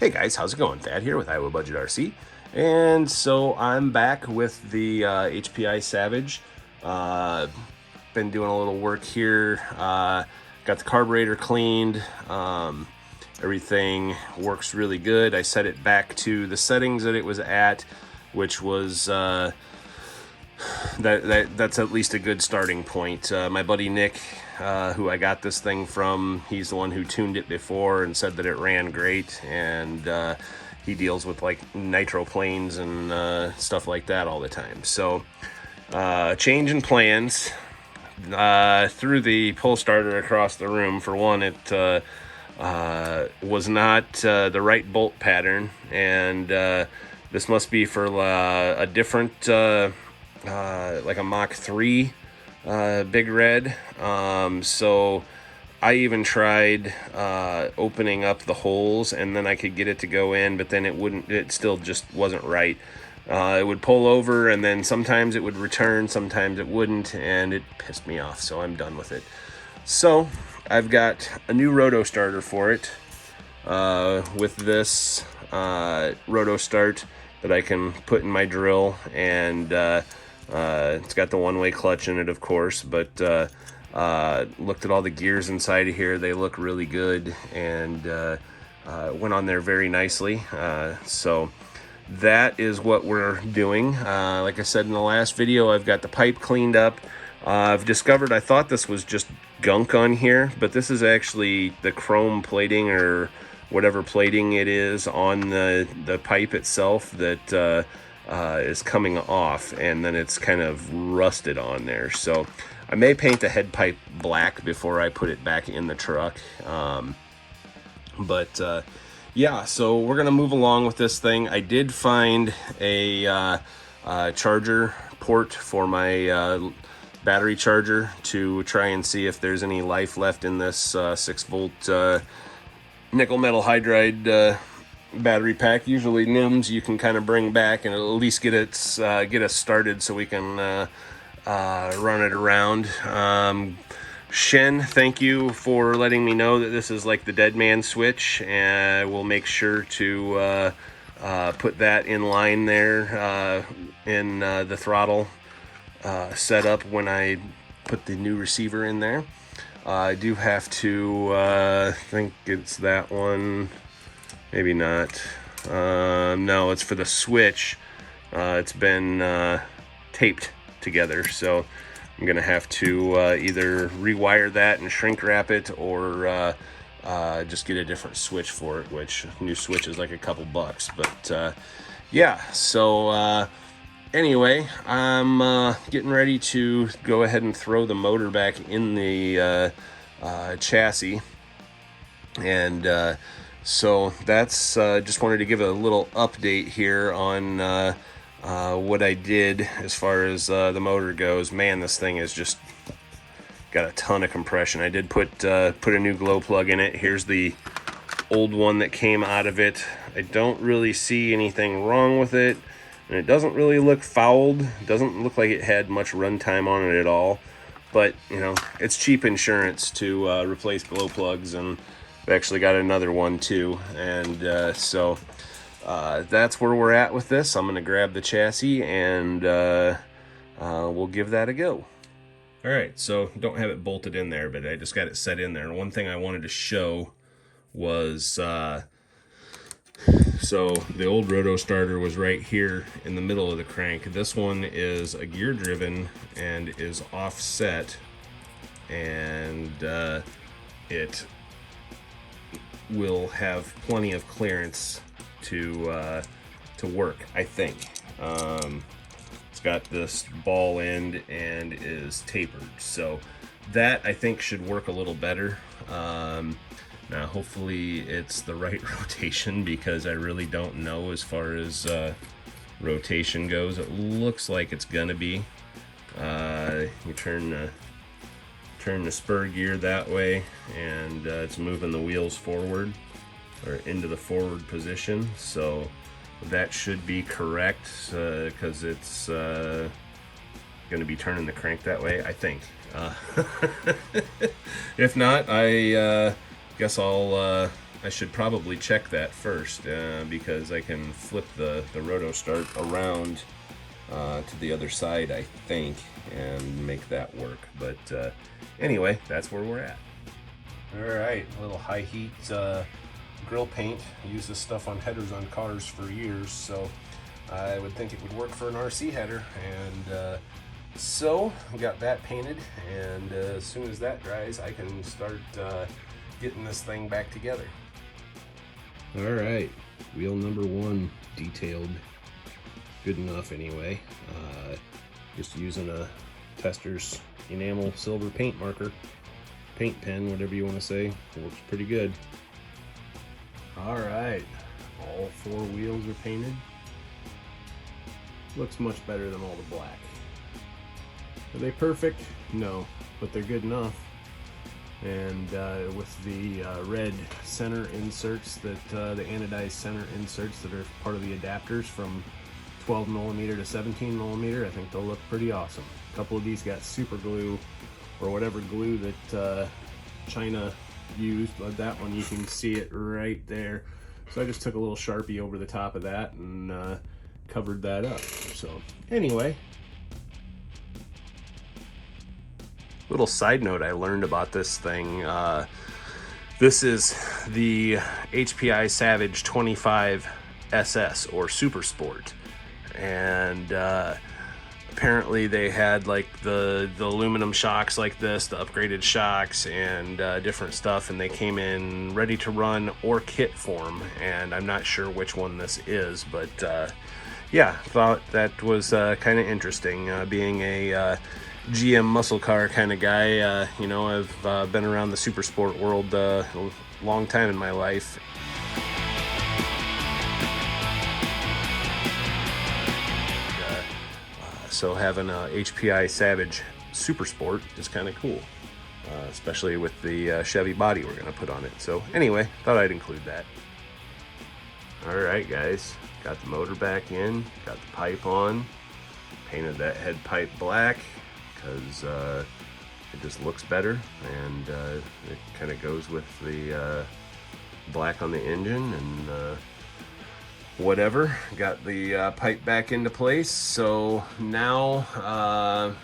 Hey guys, how's it going? Thad here with Iowa Budget RC. And so I'm back with the HPI Savage. Been doing a little work here. Got the carburetor cleaned. Everything works really good. I set it back to the settings that it was at, which was that's at least a good starting point. My buddy Nick, who I got this thing from, he's the one who tuned it before and said that it ran great, and he deals with like nitro planes and stuff like that all the time. So change in plans. Threw the pull starter across the room. For one, it was not the right bolt pattern, and this must be for a different like a Mach 3 Big Red. So I even tried opening up the holes, and then I could get it to go in, but then it still just wasn't right. It would pull over, and then sometimes it would return, sometimes it wouldn't, and it pissed me off, so I'm done with it. So I've got a new roto starter for it with this roto start that I can put in my drill, and it's got the one-way clutch in it, of course, but looked at all the gears inside of here. They look really good, and went on there very nicely. So that is what we're doing. Like I said in the last video, I've got the pipe cleaned up. I've discovered, I thought this was just gunk on here, but this is actually the chrome plating or whatever plating it is on the pipe itself that is coming off, and then it's kind of rusted on there. So I may paint the head pipe black before I put it back in the truck. Yeah, so we're gonna move along with this thing. I did find a charger port for my battery charger to try and see if there's any life left in this 6-volt nickel metal hydride battery pack. Usually NIMS you can kind of bring back and at least get us started so we can run it around. Shen, thank you for letting me know that this is like the dead man switch, and we'll make sure to put that in line there in the throttle setup when I put the new receiver in there. I do have to think it's that one, maybe not. No, it's for the switch. It's been taped together, so I'm gonna have to either rewire that and shrink wrap it, or just get a different switch for it, which new switch is like a couple bucks. But yeah, so anyway, I'm getting ready to go ahead and throw the motor back in the chassis, and so that's just wanted to give a little update here on what I did as far as the motor goes. Man, this thing is just got a ton of compression. I did put a new glow plug in it. Here's the old one that came out of it. I don't really see anything wrong with it, and it doesn't really look fouled. It doesn't look like it had much runtime on it at all, but you know, it's cheap insurance to replace glow plugs, and I've actually got another one too, and so that's where we're at with this. I'm gonna grab the chassis, and we'll give that a go. All right, so don't have it bolted in there, but I just got it set in there. And one thing I wanted to show was, so the old roto starter was right here in the middle of the crank. This one is a gear driven and is offset, and it will have plenty of clearance to work, I think. It's got this ball end and is tapered, so that I think should work a little better. Now hopefully it's the right rotation, because I really don't know as far as rotation goes. It looks like it's gonna be. You turn the spur gear that way, and it's moving the wheels forward or into the forward position, so that should be correct, because it's going to be turning the crank that way, I think. If not, I guess I'll I should probably check that first because I can flip the roto start around to the other side, I think, and make that work. But anyway, that's where we're at. Alright, a little high heat grill paint. I use this stuff on headers on cars for years, so I would think it would work for an RC header. And so I got that painted, and as soon as that dries, I can start getting this thing back together. Alright, wheel number 1 detailed. Good enough anyway. Just using a Tester's enamel silver paint marker, paint pen, whatever you want to say. It works pretty good. Alright, all 4 wheels are painted. Looks much better than all the black. Are they perfect? No, but they're good enough. And with the red center inserts, that the anodized center inserts that are part of the adapters from 12mm to 17mm, I think they'll look pretty awesome. A couple of these got super glue, or whatever glue that China used, but that one you can see it right there. So I just took a little Sharpie over the top of that and covered that up. So anyway, little side note I learned about this thing. This is the HPI Savage 25 SS, or Super Sport. And apparently they had like the aluminum shocks like this, the upgraded shocks, and different stuff, and they came in ready to run or kit form, and I'm not sure which one this is, but yeah, thought that was kind of interesting. Being a GM muscle car kind of guy, you know, I've been around the super sport world a long time in my life. So having a HPI Savage Super Sport is kind of cool, especially with the Chevy body we're going to put on it. So anyway, thought I'd include that. All right, guys, got the motor back in, got the pipe on, painted that head pipe black because it just looks better, and it kind of goes with the black on the engine, and whatever. Got the pipe back into place. So now I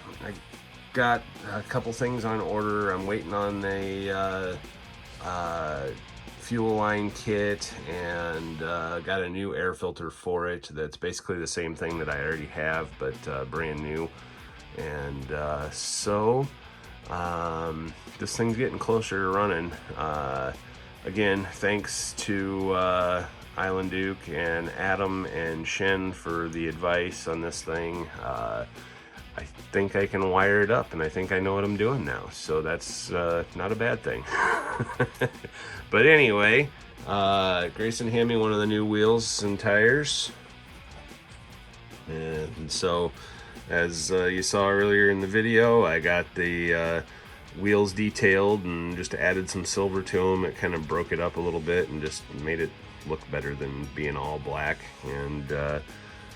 got a couple things on order. I'm waiting on a fuel line kit, and got a new air filter for it that's basically the same thing that I already have, but brand new. And so this thing's getting closer to running. Again, thanks to Island Duke and Adam and Shen for the advice on this thing. I think I can wire it up, and I think I know what I'm doing now, so that's not a bad thing. But anyway, Grayson handed me one of the new wheels and tires, and so as you saw earlier in the video, I got the wheels detailed and just added some silver to them. It kind of broke it up a little bit and just made it look better than being all black. And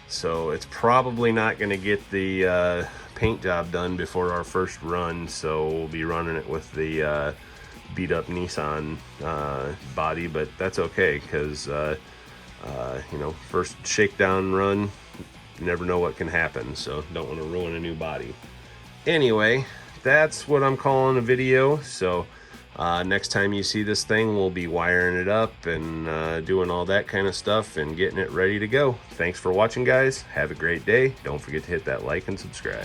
so it's probably not going to get the paint job done before our first run, so we'll be running it with the beat up Nissan body, but that's okay, because you know, first shakedown run, you never know what can happen, so don't want to ruin a new body. Anyway, that's what I'm calling a video. So next time you see this thing, we'll be wiring it up and doing all that kind of stuff and getting it ready to go. Thanks for watching, guys. Have a great day. Don't forget to hit that like and subscribe.